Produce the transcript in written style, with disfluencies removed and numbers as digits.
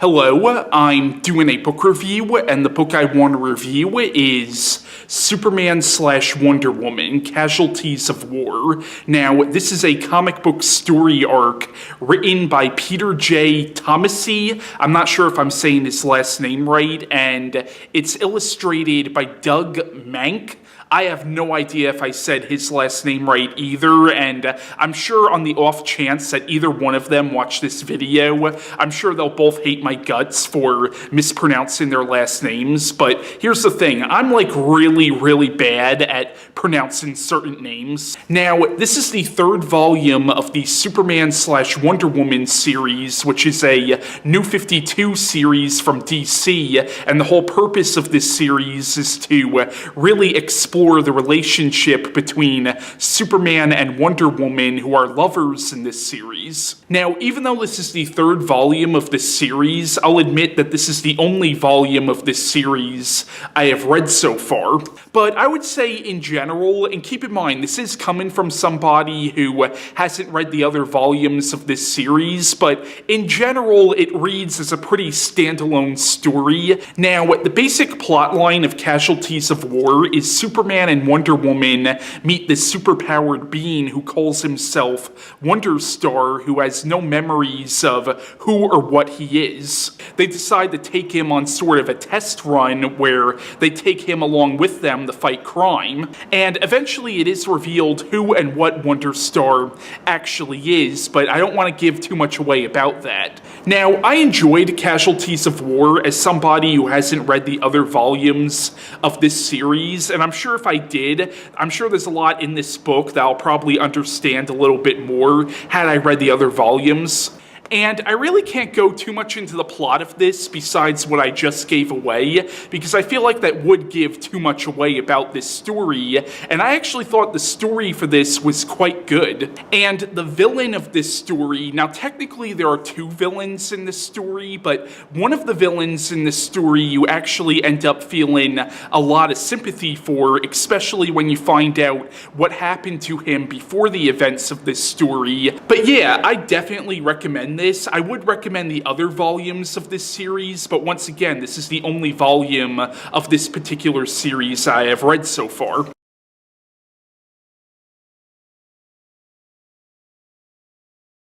Hello, I'm doing a book review, and the book I want to review is Superman/Wonder Woman, Casualties of War. Now, this is a comic book story arc written by Peter J. Tomasi. I'm not sure if I'm saying his last name right, and it's illustrated by Doug Mahnke. I have no idea if I said his last name right either, and I'm sure on the off chance that either one of them watch this video, I'm sure they'll both hate my guts for mispronouncing their last names. But here's the thing, I'm like really bad at pronouncing certain names. Now, this is the third volume of the Superman/Wonder Woman series, which is a New 52 series from DC, and the whole purpose of this series is to really explore the relationship between Superman and Wonder Woman, who are lovers in this series. Now, even though this is the third volume of this series, I'll admit that this is the only volume of this series I have read so far. But I would say in general, and keep in mind, this is coming from somebody who hasn't read the other volumes of this series, but in general, it reads as a pretty standalone story. Now, the basic plotline of Casualties of War is Superman and Wonder Woman meet this superpowered being who calls himself Wonderstar, who has no memories of who or what he is. They decide to take him on sort of a test run where they take him along with them to fight crime, and eventually it is revealed who and what Wonderstar actually is, but I don't want to give too much away about that. Now, I enjoyed Casualties of War as somebody who hasn't read the other volumes of this series, and I'm sure if I did, I'm sure there's a lot in this book that I'll probably understand a little bit more had I read the other volumes. And I really can't go too much into the plot of this besides what I just gave away, because I feel like that would give too much away about this story, and I actually thought the story for this was quite good. And the villain of this story, now technically there are two villains in this story, but one of the villains in this story you actually end up feeling a lot of sympathy for, especially when you find out what happened to him before the events of this story. But yeah, I definitely recommend this. I would recommend the other volumes of this series, but once again, this is the only volume of this particular series I have read so far.